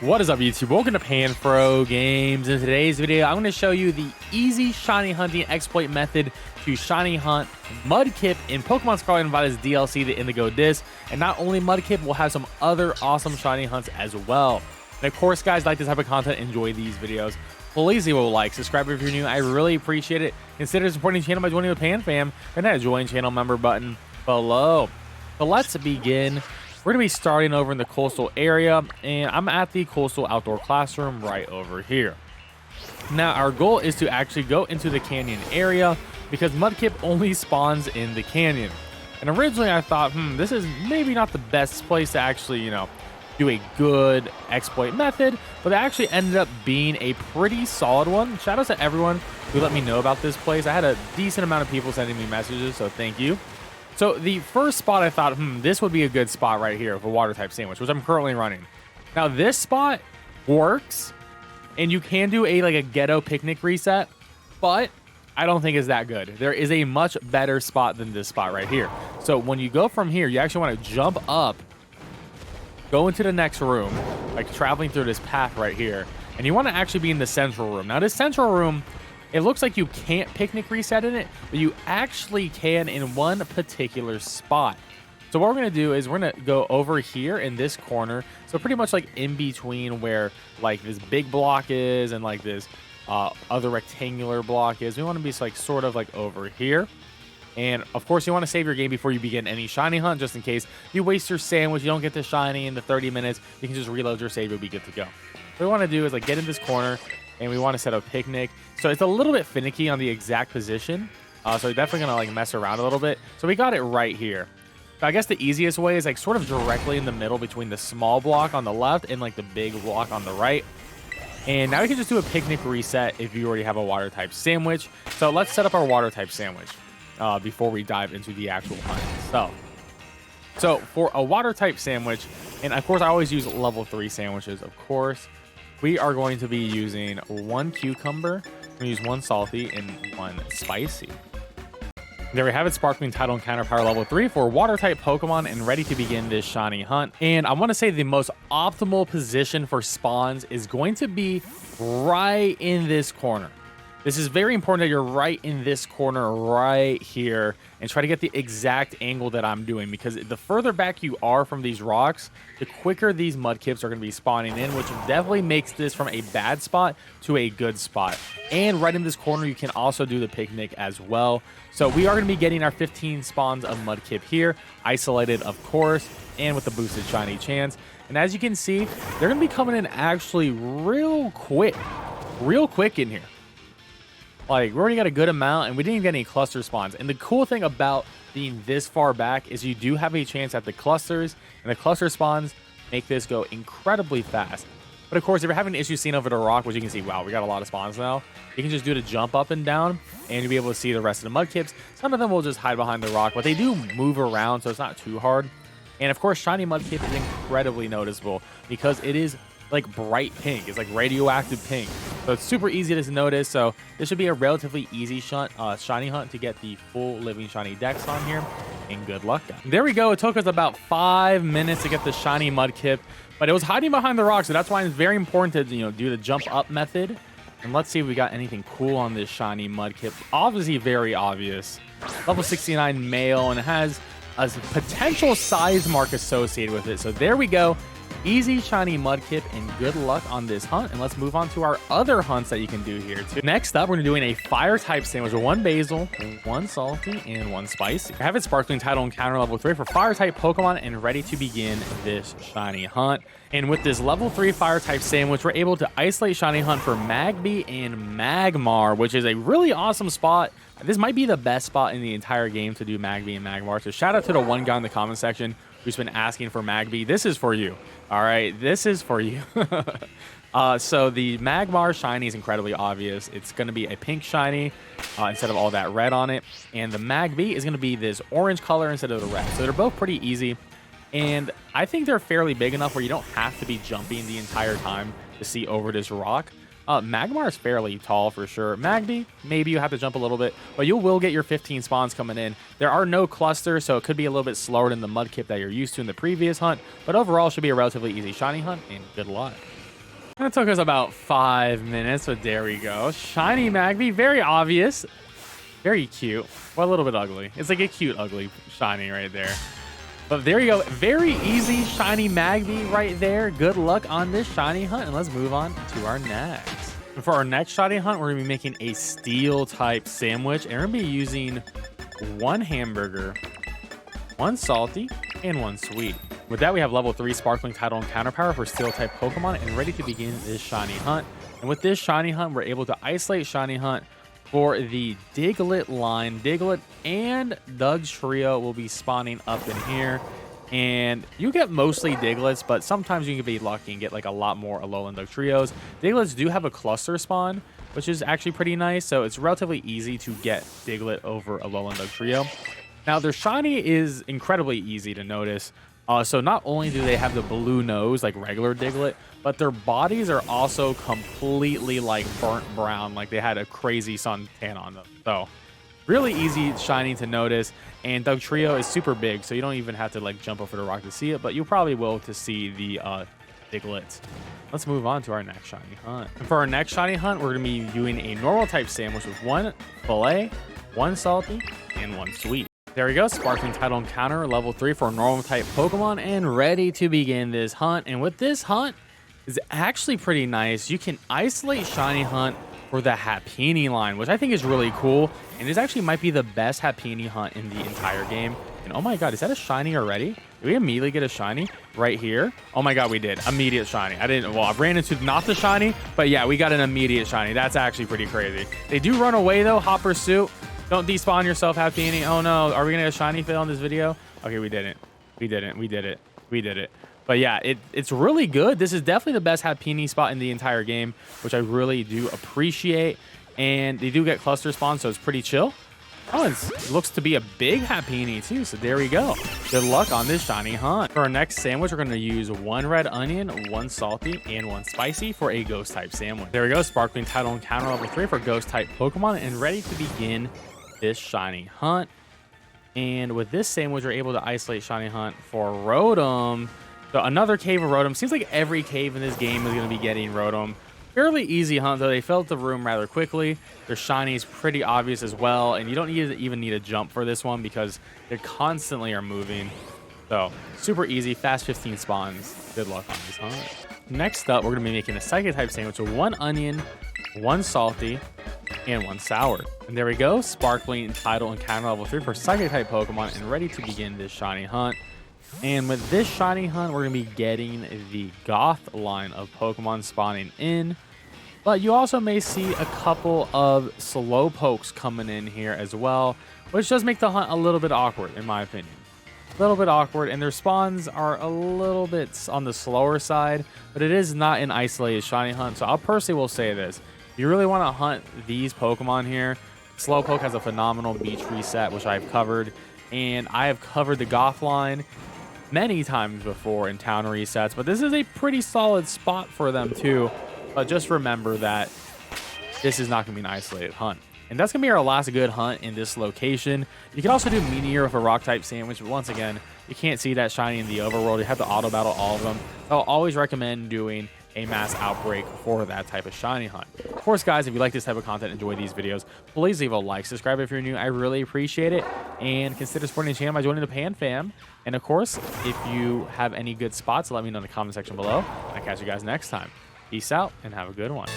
What is up, YouTube? Welcome to PanFro Games. In today's video, I'm going to show you the easy shiny hunting exploit method to shiny hunt Mudkip in Pokemon Scarlet and Violet's DLC, the Indigo Disc. And not only Mudkip, we'll have some other awesome shiny hunts as well. And of course, guys, like this type of content, enjoy these videos. Please leave a like, subscribe if you're new. I really appreciate it. Consider supporting the channel by joining the PanFam and that join channel member button below. So let's begin. We're going to be starting over in the coastal area, and I'm at the coastal outdoor classroom right over here. Now, our goal is to actually go into the canyon area because Mudkip only spawns in the canyon. And originally I thought, this is maybe not the best place to actually, do a good exploit method, but it actually ended up being a pretty solid one. Shout out to everyone who let me know about this place. I had a decent amount of people sending me messages, so thank you. So the first spot I thought, this would be a good spot right here for water type sandwich, which I'm currently running. Now this spot works, and you can do a ghetto picnic reset, but I don't think it's that good. There is a much better spot than this spot right here. So when you go from here, you actually want to jump up, go into the next room, like traveling through this path right here, and you want to actually be in the central room. Now this central room, it looks like you can't picnic reset in it, but you actually can in one particular spot. So what we're going to do is we're going to go over here in this corner. So pretty much like in between where like this big block is and like this other rectangular block is. We want to be like sort of like over here. And of course you want to save your game before you begin any shiny hunt, just in case you waste your sandwich, you don't get the shiny in the 30 minutes, you can just reload your save, you'll be good to go. What we want to do is like get in this corner, and we want to set up picnic. So it's a little bit finicky on the exact position. So we're definitely going to like mess around a little bit. So we got it right here. But I guess the easiest way is like sort of directly in the middle between the small block on the left and like the big block on the right. And now we can just do a picnic reset if you already have a water type sandwich. So let's set up our water type sandwich before we dive into the actual hunt. So for a water type sandwich, and of course I always use level 3 sandwiches, of course. We are going to be using 1 cucumber, we're going to use 1 salty, and 1 spicy. There we have it, Sparkling Tidal Encounter Power Level 3 for Water-type Pokemon and ready to begin this shiny hunt. And I want to say the most optimal position for spawns is going to be right in this corner. This is very important that you're right in this corner right here and try to get the exact angle that I'm doing, because the further back you are from these rocks, the quicker these Mudkips are going to be spawning in, which definitely makes this from a bad spot to a good spot. And right in this corner, you can also do the picnic as well. So we are going to be getting our 15 spawns of Mudkip here, isolated of course, and with the boosted shiny chance. And as you can see, they're going to be coming in actually real quick in here. Like, we already got a good amount, and we didn't get any cluster spawns. And the cool thing about being this far back is you do have a chance at the clusters, and the cluster spawns make this go incredibly fast. But of course, if you're having issues seeing over the rock, which you can see, wow, we got a lot of spawns now, you can just do the jump up and down, and you'll be able to see the rest of the Mudkips. Some of them will just hide behind the rock, but they do move around, so it's not too hard. And of course, shiny Mudkip is incredibly noticeable because it is like bright pink. It's like radioactive pink. So it's super easy to notice. So this should be a relatively easy shiny hunt to get the full living shiny dex on here. And good luck, guys. There we go. It took us about 5 minutes to get the shiny Mudkip, but it was hiding behind the rock. So that's why it's very important to do the jump up method. And let's see if we got anything cool on this shiny Mudkip. Obviously very obvious. Level 69 male, and it has a potential size mark associated with it. So there we go. Easy shiny Mudkip, and good luck on this hunt. And let's move on to our other hunts that you can do here too. Next up, we're gonna be doing a fire type sandwich with 1 basil, 1 salty, and 1 spicy. I have it, Sparkling Tidal Encounter Level 3 for fire type Pokemon and ready to begin this shiny hunt. And with this level 3 fire type sandwich, we're able to isolate shiny hunt for Magby and Magmar, which is a really awesome spot. This might be the best spot in the entire game to do Magby and Magmar. So shout out to the one guy in the comment section who's been asking for Magby. This is for you. All right, this is for you. So the Magmar shiny is incredibly obvious. It's going to be a pink shiny instead of all that red on it. And the Magby is going to be this orange color instead of the red. So they're both pretty easy. And I think they're fairly big enough where you don't have to be jumping the entire time to see over this rock. Magmar is fairly tall for sure. Magby, maybe you have to jump a little bit, but you will get your 15 spawns coming in. There are no clusters, so it could be a little bit slower than the Mudkip that you're used to in the previous hunt, but overall should be a relatively easy shiny hunt, and good luck. That took us about 5 minutes, but there we go. Shiny Magby, very obvious. Very cute. Well, a little bit ugly. It's like a cute, ugly shiny right there. But there you go. Very easy shiny Magby right there. Good luck on this shiny hunt. And let's move on to our next. And for our next shiny hunt, we're going to be making a steel type sandwich. And we're going to be using 1 hamburger, 1 salty, and 1 sweet. With that, we have level 3 sparkling title and counter power for steel type Pokemon and ready to begin this shiny hunt. And with this shiny hunt, we're able to isolate shiny hunt for the Diglett line. Diglett and Dugtrio will be spawning up in here. And you get mostly Digletts, but sometimes you can be lucky and get like a lot more Alolan Dugtrios. Digletts do have a cluster spawn, which is actually pretty nice. So it's relatively easy to get Diglett over Alolan Dugtrio. Now, their shiny is incredibly easy to notice. So not only do they have the blue nose like regular Diglett, but their bodies are also completely like burnt brown, like they had a crazy suntan on them. So really easy shiny to notice. And Dugtrio is super big, so you don't even have to like jump over the rock to see it, but you probably will to see the Diglett. Let's move on to our next shiny hunt. And for our next shiny hunt, we're going to be doing a normal type sandwich with 1 fillet, 1 salty, and 1 sweet. There we go, sparkling title encounter, level 3 for normal type Pokemon, and ready to begin this hunt. And with this hunt, is actually pretty nice. You can isolate shiny hunt for the Happiny line, which I think is really cool. And this actually might be the best Happiny hunt in the entire game. And oh my god, is that a shiny already? Did we immediately get a shiny right here? Oh my god, we did. Immediate shiny. I ran into not the shiny, but yeah, we got an immediate shiny. That's actually pretty crazy. They do run away though, hot pursuit. Don't despawn yourself, Happiny. Oh no, are we gonna get a shiny fail in this video? Okay, we didn't. We did it. But yeah, it's really good. This is definitely the best Happiny spot in the entire game, which I really do appreciate. And they do get cluster spawn, so it's pretty chill. Oh, it looks to be a big Happiny too, so there we go. Good luck on this shiny hunt. For our next sandwich, we're going to use 1 red onion, 1 salty, and 1 spicy for a ghost type sandwich. There we go, sparkling title encounter level 3 for ghost type Pokemon, and ready to begin this shiny hunt. And with this sandwich, we're able to isolate shiny hunt for Rotom. So another cave of Rotom. Seems like every cave in this game is going to be getting Rotom. Fairly easy hunt, though. They fill up the room rather quickly. Their shiny is pretty obvious as well, and you don't even need a jump for this one because they constantly are moving. So super easy, fast 15 spawns. Good luck on this hunt. Next up, we're going to be making a psychic type sandwich with 1 onion, 1 salty, and 1 sour. And there we go, sparkling title encounter level 3 for psychic type Pokemon, and ready to begin this shiny hunt. And with this shiny hunt, we're going to be getting the Goth line of Pokemon spawning in. But you also may see a couple of Slowpokes coming in here as well, which does make the hunt a little bit awkward, in my opinion. A little bit awkward, and their spawns are a little bit on the slower side, but it is not an isolated shiny hunt. So I personally will say this. If you really want to hunt these Pokemon here, Slowpoke has a phenomenal beach reset, which I've covered. And I have covered the Goth line many times before in town resets, but this is a pretty solid spot for them too. But just remember that this is not going to be an isolated hunt. And that's going to be our last good hunt in this location. You can also do Meteor with a rock type sandwich, but once again, you can't see that shiny in the overworld. You have to auto battle all of them. I'll always recommend doing a mass outbreak for that type of shiny hunt. Of course, guys, if you like this type of content, enjoy these videos, please leave a like, subscribe if you're new. I really appreciate it. And consider supporting the channel by joining the Pan Fam. And of course, if you have any good spots, let me know in the comment section below. I'll catch you guys next time. Peace out and have a good one.